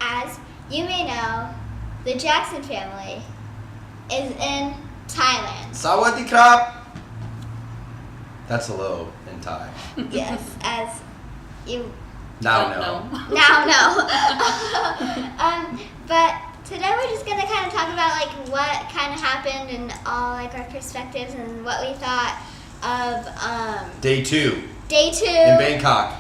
as you may know, the Jackson family is in Thailand. Sawadee krap. That's hello in Thai. Yes, as you Now No. know. But today we're just gonna kind of talk about like what kind of happened and all like our perspectives and what we thought of Day 2 in Bangkok.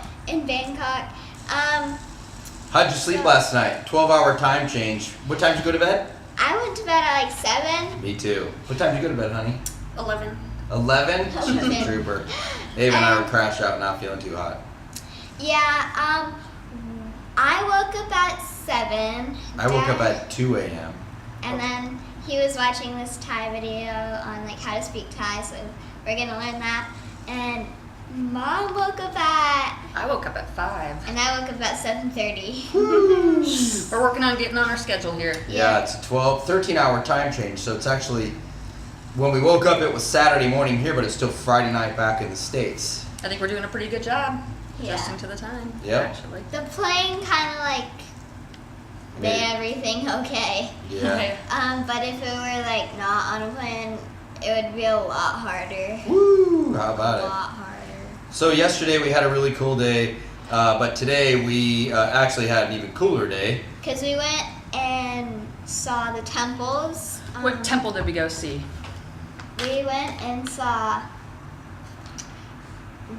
How'd you sleep last night? 12-hour time change. What time did you go to bed? I went to bed at like 7. Me too. What time did you go to bed, honey? 11. 11? She's a trooper. Abe and I were crashed out, not feeling too hot. Yeah, I woke up at 7. I woke up at 2 a.m. And then he was watching this Thai video on like how to speak Thai, so we're gonna learn that. And Mom woke up at, I woke up at 5. and I woke up at 7:30. We're working on getting on our schedule here. Yeah, it's a 13-hour time change, so it's actually, when we woke up it was Saturday morning here, but it's still Friday night back in the States. I think we're doing a pretty good job Yeah. adjusting to the time. Yep. Actually. The plane kind of like made everything okay. Yeah. But if it were like not on a plane, it would be a lot harder. Woo! How A about it? lot harder. So yesterday we had a really cool day, but today we actually had an even cooler day. Because we went and saw the temples. What temple did we go see? We went and saw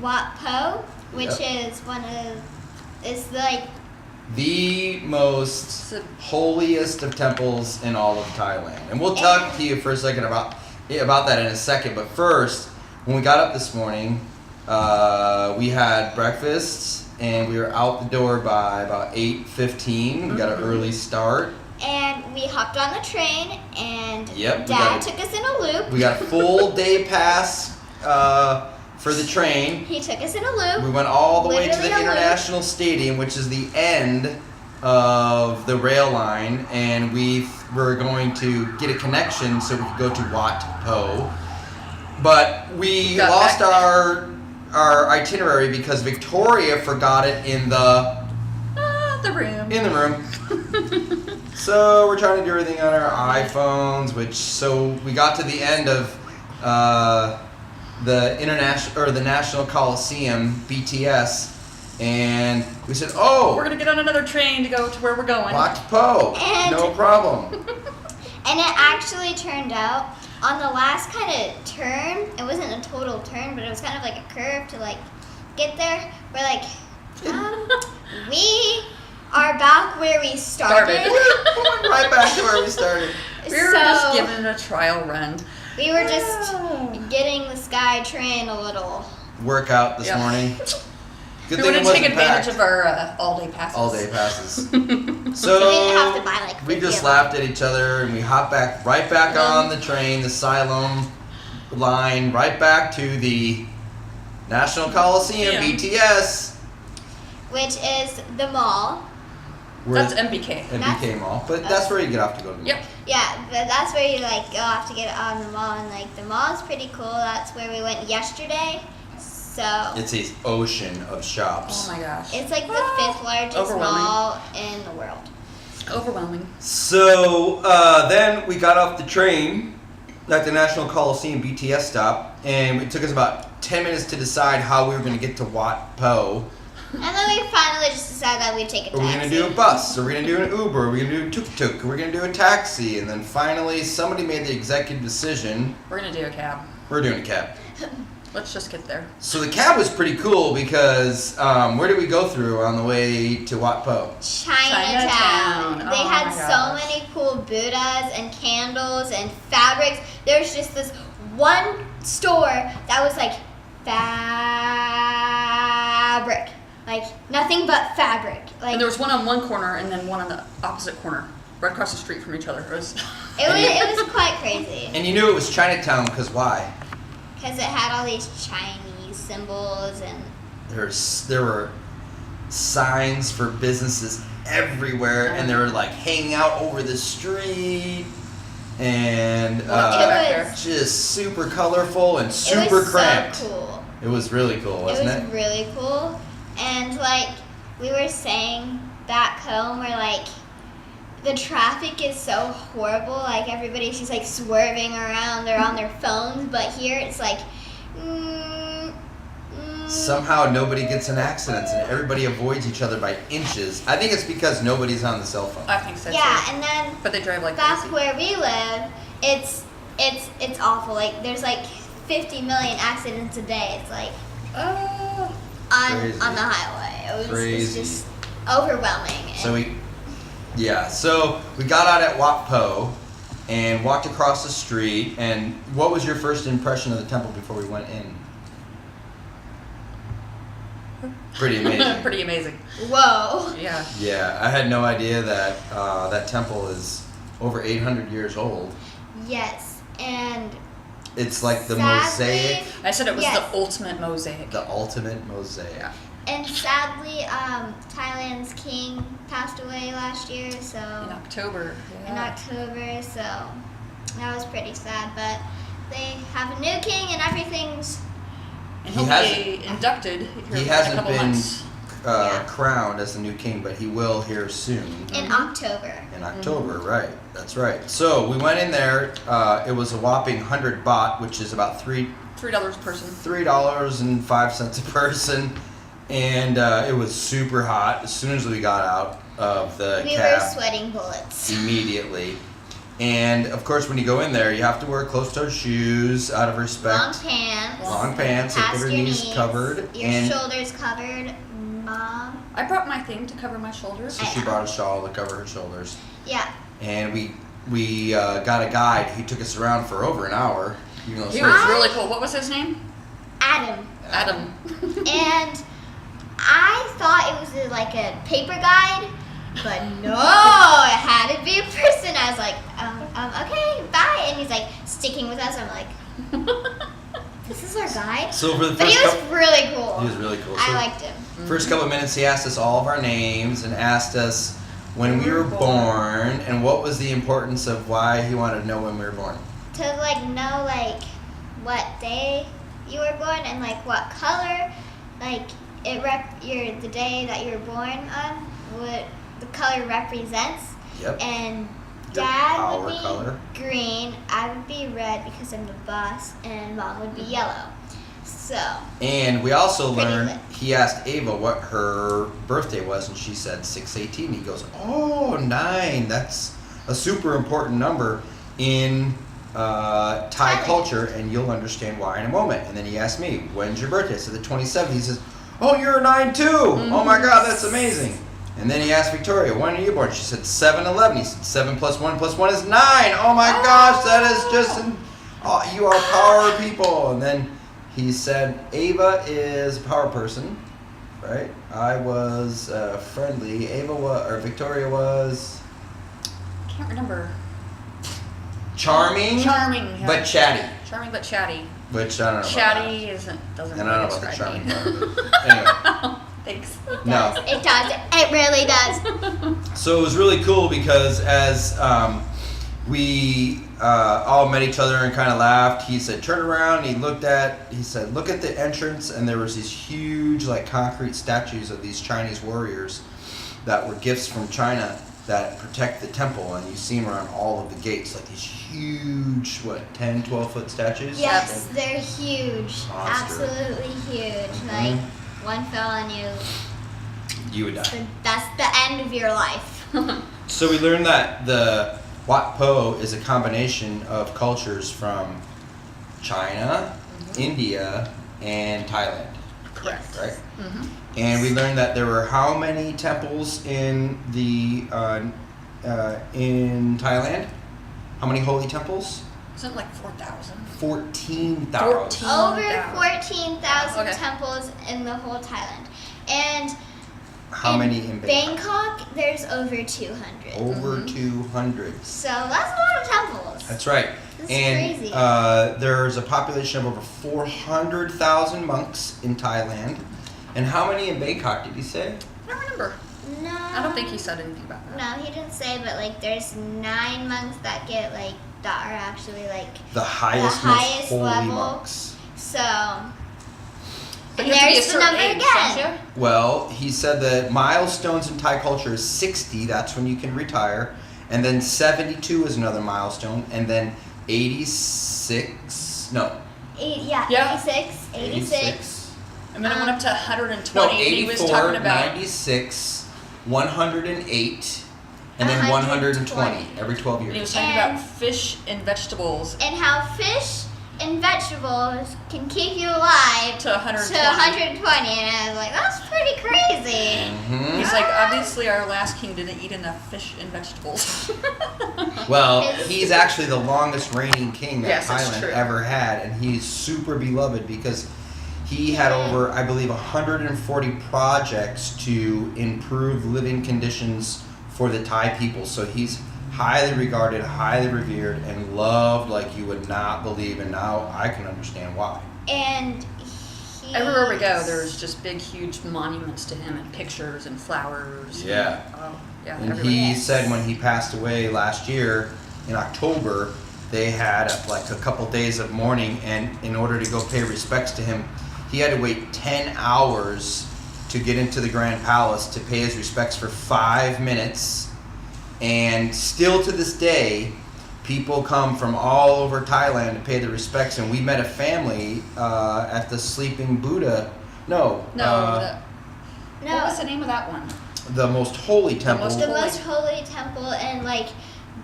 Wat Pho, which is it's like, The most holiest of temples in all of Thailand. And we'll talk to you for a second about that in a second. But first, when we got up this morning, we had breakfast and we were out the door by about 8:15. We got an early start. and we hopped on the train, and Yep, Dad took us in a loop. We got a full day pass for the train. He took us in a loop. We went all the way to Literally the a loop. International Stadium, which is the end of the rail line, and we were going to get a connection so we could go to Wat Pho. But we Got lost back our itinerary because Victoria forgot it in the room. So we're trying to do everything on our iPhones, so we got to the end of the National Coliseum BTS, and we said, "Oh, We're gonna get on another train to go to where we're going. Wat Pho, And- no problem." And it actually turned out on the last kind of turn, it wasn't a total turn, but it was kind of like a curve to like get there. We're like, we are back where we started. We're going right back to where we started. We were just giving it a trial run. We were just getting the Sky Train a little. Workout this Yeah. morning. Good We thing want it to wasn't take advantage packed. of our all-day passes. All-day passes. So we didn't So have to buy like we 50 just of them. laughed at each other and we hopped right back on the train, the Siloam line, right back to the National Coliseum Yeah. BTS. Which is the mall. That's MBK. MBK Mall, but that's where you get off to go to the Yep. mall. Yeah, but that's where you like go off to get on the mall, and like the mall is pretty cool. That's where we went yesterday. So It's an ocean of shops. Oh my gosh. it's like the 5th largest Overwhelming. mall in the world. Overwhelming. So then we got off the train at the National Coliseum BTS stop, and it took us about 10 minutes to decide how we were going to get to Wat Pho. And then we finally just decided that we'd take a Are we taxi. going to do a bus? Are we going to do an Uber? Are we going to do a tuk-tuk? Are we going to do a taxi? And then finally, somebody made the executive decision. We're gonna do a cab. We're doing a cab. Let's just get there. So the cab was pretty cool because where did we go through on the way to Wat Pho? Chinatown. Chinatown. They Oh had my so gosh. many cool Buddhas and candles and fabrics. There's just this one store that was like fabric. Like nothing but fabric. Like And there was one on one corner and then one on the opposite corner, right across the street from each other. It was it was quite crazy. And you knew it was Chinatown because why? Because it had all these Chinese symbols and There were signs for businesses everywhere, and they were like hanging out over the street, and We'll have to get back It there. was- just super colorful and it super was cramped. so cool. It was really cool, wasn't It it? was really cool. And like we were saying back home, we're like, the traffic is so horrible. Like everybody's just like swerving around. They're on their phones. But here it's like. Somehow nobody gets in accidents and everybody avoids each other by inches. I think it's because nobody's on the cell phone. I think so. Yeah, too. and then But they drive like back crazy. where we live, it's awful. Like there's like 50 million accidents a day. It's like on Crazy. the highway. It's Crazy. just overwhelming. So we got out at Wat Pho and walked across the street. And what was your first impression of the temple before we went in? Pretty amazing. Pretty amazing. Whoa. Yeah. Yeah, I had no idea that that temple is over 800 years old. Yes, and It's like the sadly, mosaic, I said it was Yes. the ultimate mosaic. the ultimate mosaic. Yeah. And sadly, Thailand's king passed away last year. So In October. in October, so that was pretty sad. But they have a new king and everything's. And He he'll hasn't- be inducted here He in a hasn't couple been months. Yeah. crowned as the new king, but he will here soon. In October. In October, right? That's right. So we went in there. It was a whopping 100 baht, which is about $3 a person. $3.05 a person, and it was super hot. As soon as we got out of the We were cab, sweating bullets. immediately. And of course, when you go in there, you have to wear closed-toed shoes out of respect. Long pants. Long pants, Past get their your knees knees, covered, Your and shoulders covered. Mom. I brought my thing to cover my shoulders. so she brought a shawl to cover her shoulders. Yeah. And we got a guide. He took us around for over an hour. Even though He it's was I- really cool. What was his name? Adam. Adam. And I thought it was like a paper guide, but no, it had to be a person. I was like, okay, bye. And he's like sticking with us. I'm like, this is our guide. So for the But first he was couple, really cool. he was really cool. I So liked him. first couple of minutes, he asked us all of our names and asked us when we were born and what was the importance of why he wanted to know when we were born. To like know like what day you were born and like what color, like the day that you were born on, what the color represents. Yep. And Your Dad power would be color. green, I would be red because I'm the boss, and Mom would be yellow. So, And we also Pretty learned, lit. he asked Ava what her birthday was, and she said 6/18. He goes, oh, 9. That's a super important number in Thai Thailand. culture, and you'll understand why in a moment. And then he asked me, when's your birthday? I said the 27th. He says, oh, you're a 9 too. Oh my God, that's amazing. And then he asked Victoria, when are you born? She said 7/11. He said 7 plus 1 plus 1 is 9. Oh my gosh, that is just, you are power people. And then he said, Ava is a power person, right? I was friendly. Victoria was Can't remember. charming, Charming. Yeah. but chatty. Charming but chatty. Which I don't know. Chatty doesn't About really that. And I don't know about the describe charming me. part. But anyway, Thanks. no. it does. It really does. So it was really cool because as we all met each other and kind of laughed, he said, turn around. He said, look at the entrance. And there was these huge like concrete statues of these Chinese warriors that were gifts from China that protect the temple. And you see them around all of the gates, like these huge, 10, 12-foot statues? Yes, they're huge. Monster. Absolutely huge. Mhm. Like, one fell on you, You would die. that's the end of your life. So we learned that the Wat Pho is a combination of cultures from China, India, and Thailand. Correct. Right? Mm-hmm. And we learned that there were how many temples in in Thailand? How many holy temples? Isn't it like 4,000? 14,000. Over 14,000. 14,000 Okay. temples in the whole Thailand. And How many in Bangkok? Bangkok, there's over 200. Over Mhm. 200. So that's a lot of temples. That's right. That's And crazy. there's a population of over 400,000 monks in Thailand. And how many in Bangkok did he say? I don't remember. No. I don't think he said anything about that. No, he didn't say, but like there's 9 monks that get like that are actually like The highest, highest most holy level. monks. so. But And you have to be a there's the certain number age, again. don't you? Well, he said that milestones in Thai culture is 60. That's when you can retire. And then 72 is another milestone. And then 86, no. Yeah, Yeah. 86. And then it went up to 120. No, and he was 84, talking about 96, 108, and then 120 every 12 and he was years. talking And- about fish and vegetables And how fish and vegetables can keep you alive to 120. to 120. And I was like, that's pretty crazy. Mhm. He's like, obviously our last king didn't eat enough fish and vegetables. Well, he's actually the longest reigning king that Yes, that's Thailand true. ever had, and he's super beloved because he had over, I believe, 140 projects to improve living conditions for the Thai people. So he's highly regarded, highly revered, and loved like you would not believe. And now I can understand why. And Everywhere we go, there's just big, huge monuments to him and pictures and flowers. Yeah. Oh, yeah. And everywhere. he said when he passed away last year in October, they had like a couple days of mourning, and in order to go pay respects to him, he had to wait 10 hours to get into the Grand Palace to pay his respects for 5 minutes. And still to this day, people come from all over Thailand to pay their respects. And we met a family at the Sleeping Buddha. No, No. what was the name of that one? The most holy temple. most the most holy temple, and like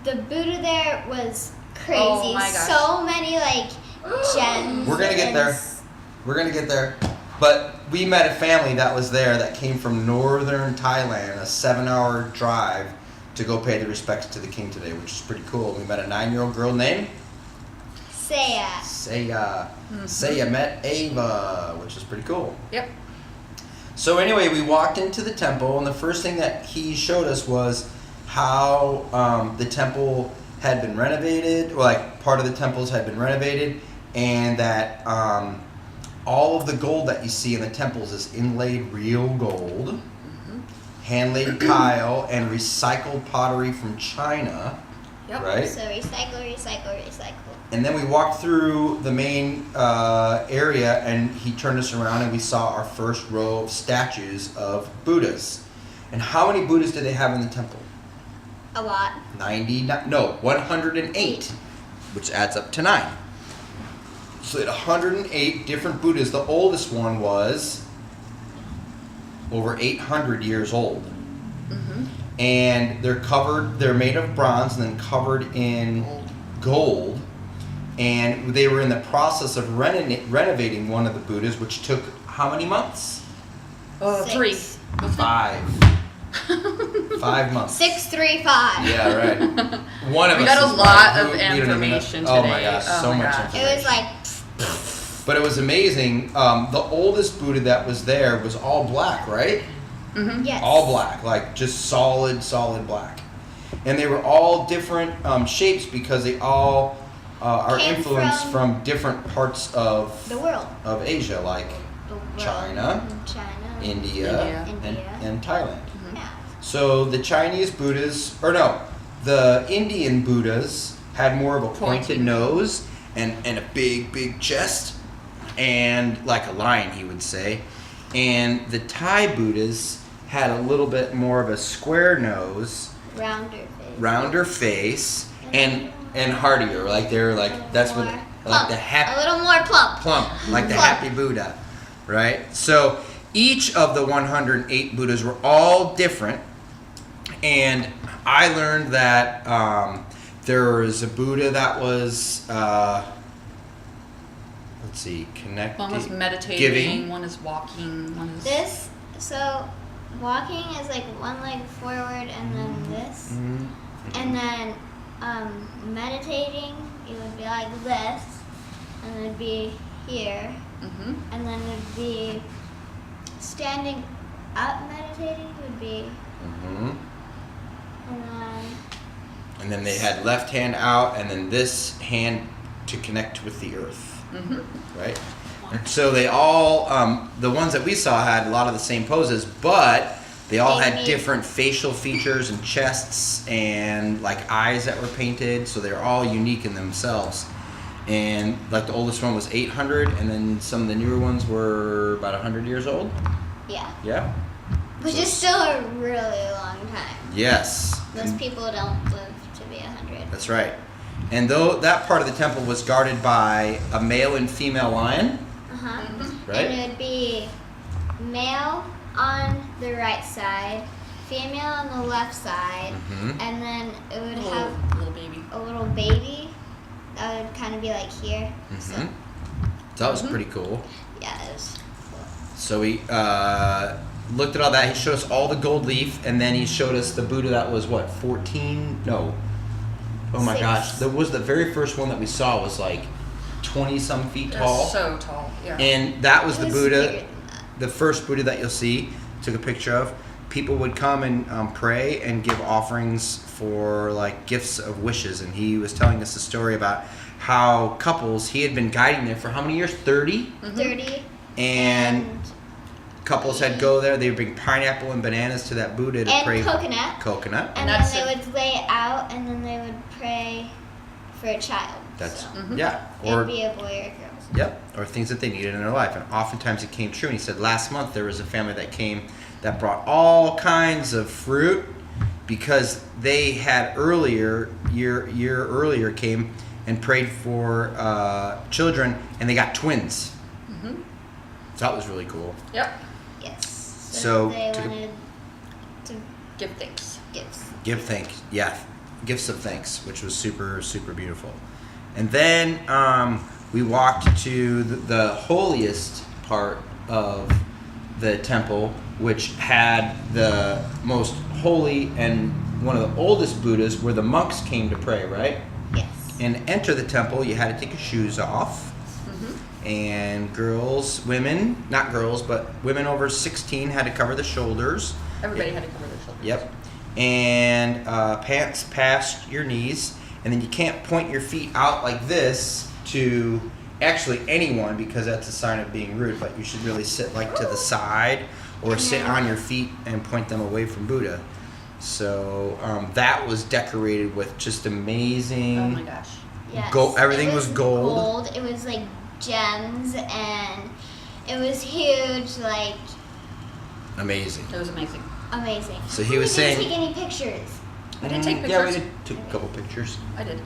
the Buddha there was crazy. Oh my gosh. So many like gems. We're gonna get and there. We're gonna get there. But we met a family that was there that came from northern Thailand, a 7-hour drive to go pay the respects to the king today, which is pretty cool. We met a 9-year-old girl named Saya. Saya. Saya met Ava, which is pretty cool. Yep. So anyway, we walked into the temple, and the first thing that he showed us was how the temple had been renovated, or like part of the temples had been renovated, and that all of the gold that you see in the temples is inlaid real gold, hand-laid tile, and recycled pottery from China, Yep. right? So recycle. And then we walked through the main area, and he turned us around, and we saw our first row of statues of Buddhas. And how many Buddhas did they have in the temple? A lot. 108, which adds up to 9. So they had 108 different Buddhas. The oldest one was over 800 years old. And they're made of bronze and then covered in gold. And they were in the process of renovating one of the Buddhas, which took how many months? 3. 5. 5 months. 635. Yeah, right. One of We us got a is lot right. of We don't even know. information Oh my today. gosh, Oh so my much gosh. information. It was like But it was amazing. The oldest Buddha that was there was all black, right? yes. All black, like just solid black. And they were all different shapes because they all are Came influenced from different parts of the world. Asia, like The world. China, India, India. and Thailand. Yeah. So the Chinese Buddhas, the Indian Buddhas had more of a pointed nose and a big chest, and like a lion, he would say. And the Thai Buddhas had a little bit more of a square nose, rounder face, and heartier. Like they're like that's what like the happy. A little more plump. Like the Plump. happy Buddha, right? So each of the 108 Buddhas were all different, and I learned that there was a Buddha that was connecting. One was meditating, giving. one is walking, one is... So walking is like one leg forward and then this. And then meditating, it would be like this. And it'd be here. And then it'd be standing up meditating would be. And then they had left hand out, and then this hand to connect with the earth. Right? And so they all, the ones that we saw had a lot of the same poses, but they all had different facial features and chests and like eyes that were painted, so they're all unique in themselves. And like the oldest one was 800, and then some of the newer ones were about 100 years old. Yeah. Yeah? Which is still a really long time. Yes. Most people don't live to be 100. That's right. And though that part of the temple was guarded by a male and female lion, right? And it would be male on the right side, female on the left side, and then it would have a little baby that would kind of be like here. So that was pretty cool. yeah, it was cool. So we looked at all that. He showed us all the gold leaf, and then he showed us the Buddha that was what, 14? No. Oh my 6. gosh. That was the very first one that we saw was like 20 some feet tall. So tall, yeah. And that was It the was Buddha, bigger than that. the first Buddha that you'll see. Took a picture of. People would come and pray and give offerings for like gifts of wishes. And he was telling us a story about how couples, he had been guiding them for how many years? 30? 30. And couples had go there. They would bring pineapple and bananas to that Buddha to And pray. coconut. And that's then they would lay it out, and then they would pray for a child. That's so. yeah. It Or would be a boy or a girl. yep. Or things that they needed in their life, and oftentimes it came true. And he said last month there was a family that came that brought all kinds of fruit because they had year earlier came and prayed for children, and they got twins. So that was really cool. Yep. Yes. So they to- wanted to Give thanks. gifts of thanks, which was super, super beautiful. And then we walked to the holiest part of the temple, which had the most holy and one of the oldest Buddhas where the monks came to pray, right? Yes. And to enter the temple, you had to take your shoes off. And women, not girls, but women over 16 had to cover the shoulders. Everybody had to cover their shoulders. Yep. And pants past your knees. And then you can't point your feet out like this to actually anyone because that's a sign of being rude. But you should really sit like to the side or sit on your feet and point them away from Buddha. So that was decorated with just amazing. Oh my gosh. Yes. Everything was gold. It was like gems, and it was huge, like Amazing. It was amazing. amazing. So he was saying. Didn't take any pictures. I did take Yeah, we pictures. took a couple pictures. I did.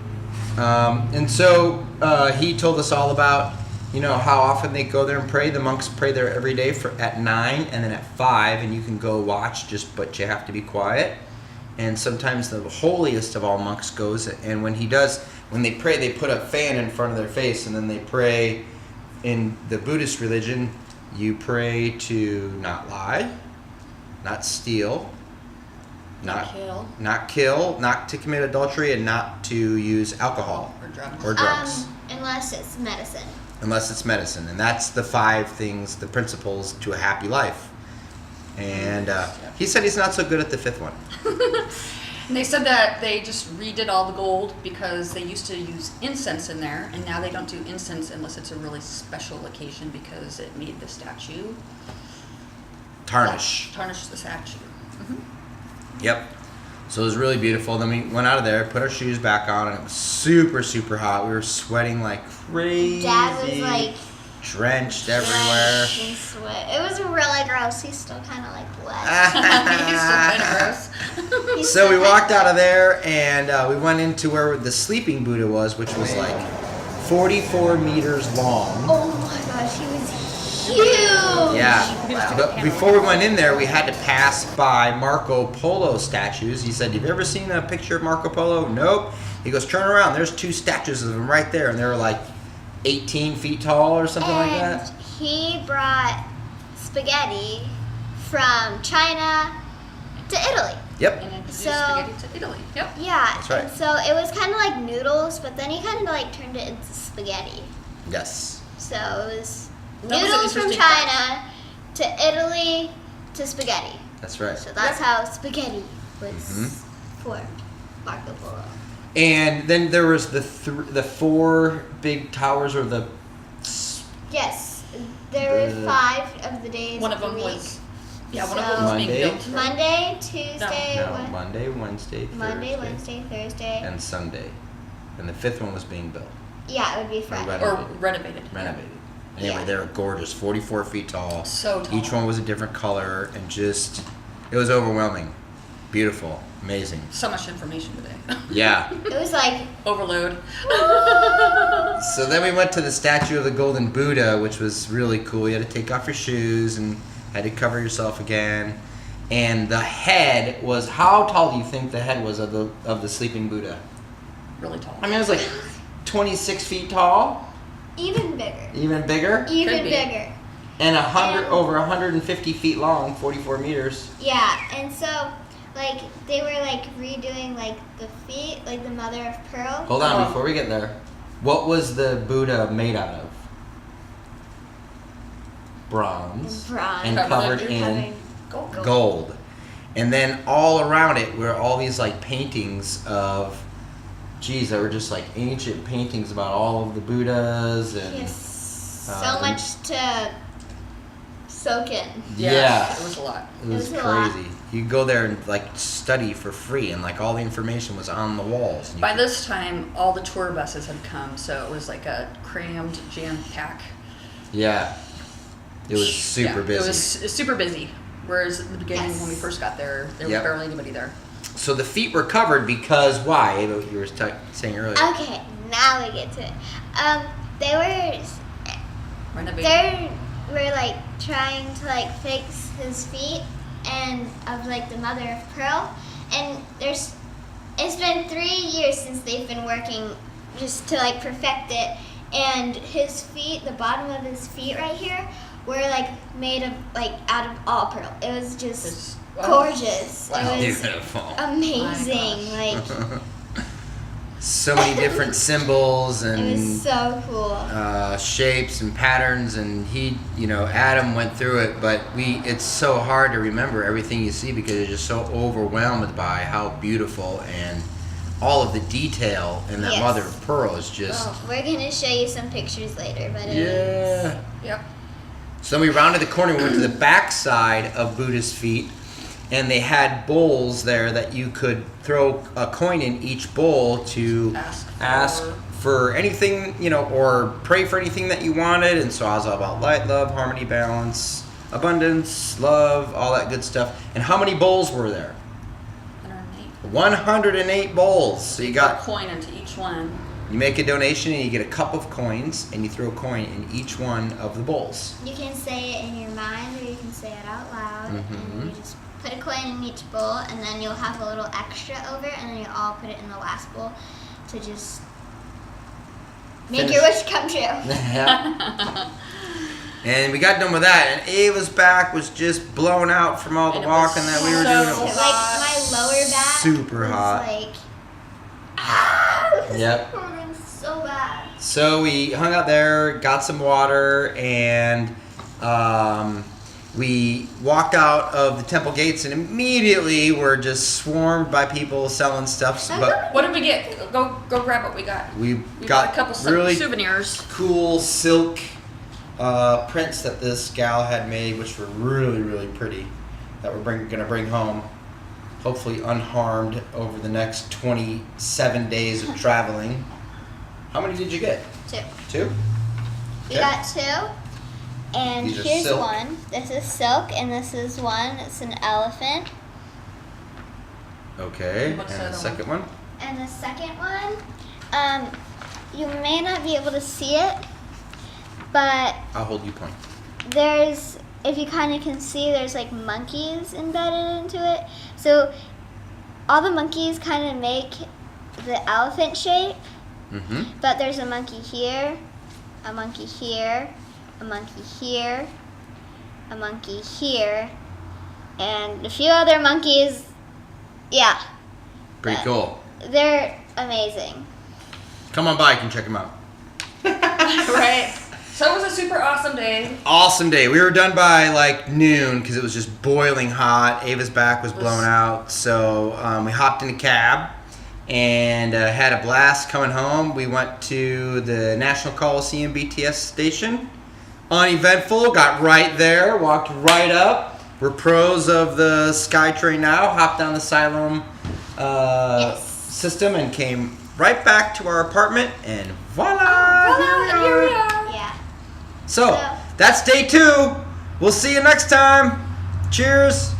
And so he told us all about, how often they go there and pray. The monks pray there every day at 9 and then at 5, and you can go watch, but you have to be quiet. And sometimes the holiest of all monks goes, and when they pray, they put a fan in front of their face, and then they pray. In the Buddhist religion, you pray to not lie, not steal, not kill, not to commit adultery, and not to use alcohol Or drugs. Unless it's medicine. Unless it's medicine. And that's the 5 things, the principles to a happy life. And he said he's not so good at the 5th one. And they said that they just redid all the gold because they used to use incense in there, and now they don't do incense unless it's a really special occasion because it made the statue Tarnish the statue. Yep. So it was really beautiful. Then we went out of there, put our shoes back on, and it was super, super hot. We were sweating like crazy. Dad was like drenched everywhere. drenched in sweat. It was really gross. He's still kind of like wet. He's still kind of gross. He's So we still walked kinda- out of there, and we went into where the sleeping Buddha was, which was like 44 meters long. Oh my gosh, he was huge. Yeah. But before we went in there, we had to pass by Marco Polo statues. He said, "Have you ever seen a picture of Marco Polo?" Nope. He goes, "Turn around. There's 2 statues of him right there." And they were like 18 feet tall or something like that. He brought spaghetti from China to Italy. Yep. And introduced So- spaghetti to Italy. Yep. Yeah, That's right. and so it was kind of like noodles, but then he kind of like turned it into spaghetti. Yes. So it was That was an noodles from interesting China to Italy to spaghetti. That's right. So that's how spaghetti was Mhm. formed. Marco Polo. And then there was the 4 big towers, or the Yes, there were The- 5 of the days. One of the them week. was. Yeah, one of So- them was being Monday? built. Monday, Tuesday, no, Monday, Wednesday, Monday, Thursday, Wednesday, Thursday. and Sunday. And the 5th one was being built. Yeah, it would be Or Friday. Or renovated. Renovated. Anyway, Yeah. they were gorgeous, 44 feet tall. So tall. Each one was a different color, and it was overwhelming. Beautiful. Amazing. So much information today. Yeah. It was like, Overload. So then we went to the statue of the Golden Buddha, which was really cool. You had to take off your shoes and had to cover yourself again. And the head was, how tall do you think the head was of the sleeping Buddha? Really tall. I mean, it was like 26 feet tall. even bigger. Even bigger. Even Could be. bigger. And And- over 150 feet long, 44 meters. Yeah, and so, like, they were, like, redoing, like, the feet, like, the mother of pearl. Hold on, Oh. before we get there. What was the Buddha made out of? Bronze. Bronze. And covered in Gold. gold. And then all around it were all these like paintings of, geez, that were just like ancient paintings about all of the Buddhas and Yes. Uh, So the- much to soak in. Yeah. It was a lot. it was It was a lot. crazy. You could go there and like study for free, and like all the information was on the walls. And you By could- this time, all the tour buses had come, so it was like a crammed jam pack. yeah, it was super busy. It was super busy. Whereas at the beginning, Yes. when we first got there, there was Yep. barely anybody there. So the feet were covered because why? Ava, you were saying earlier. Okay, now we get to it. They were like trying to like fix his feet and of like the mother of pearl, and it's been 3 years since they've been working just to like perfect it, and his feet, the bottom of his feet right here, were like made of like out of all pearl. It was just It's gorgeous. Wow. It was Beautiful. amazing. My Like So many different symbols it was and so cool. shapes and patterns, and Adam went through it, but it's so hard to remember everything you see because you're just so overwhelmed by how beautiful and all of the detail in that Yes. mother of pearl is just We're gonna show you some pictures later, but yeah. Yep. So then we rounded the corner, we went to the back side of Buddha's feet, and they had bowls there that you could throw a coin in each bowl to ask for anything, or pray for anything that you wanted. And so I was all about light, love, harmony, balance, abundance, love, all that good stuff. And how many bowls were there? 108. 108 bowls. So you A got, coin into each one. you make a donation and you get a cup of coins, and you throw a coin in each one of the bowls. you can say it in your mind or you can say it out loud, Mhm. and you just put a coin in each bowl, and then you'll have a little extra over, and then you all put it in the last bowl to just make Finish. your wish come true. Yeah. And we got done with that, and Ava's back was just blown out from all the And it walking was that we were so doing. It was Like my lower back super was hot. like it was Yep. hurting so bad. So we hung out there, got some water, and we walked out of the temple gates, and immediately were just swarmed by people selling stuff. But What did we get? Go grab what we got. we We got got a couple really souvenirs. cool silk prints that this gal had made, which were really, really pretty, that we're gonna bring home, hopefully unharmed over the next 27 days of traveling. How many did you get? 2. 2? We Okay. got 2. And These are here's silk. one. This is silk, and this is one. It's an elephant. Okay, What's and the the other second one? And the second one, you may not be able to see it, but I'll hold you point. there's, if you kind of can see, there's like monkeys embedded into it. So all the monkeys kind of make the elephant shape, Mm-hmm. but there's a monkey here, a monkey here, a monkey here, a monkey here, and a few other monkeys. Yeah, Pretty cool. they're amazing. Come on by, you can check them out. Right. So it was a super awesome day. Awesome day. We were done by like noon because it was just boiling hot. Ava's back was blown out, so we hopped in a cab and had a blast coming home. We went to the National Coliseum BTS station. Uneventful, got right there, walked right up. We're pros of the SkyTrain now. Hopped on the Siloam Yes. system and came right back to our apartment, and voila! And here we are. Yeah. So, that's day 2. We'll see you next time. Cheers.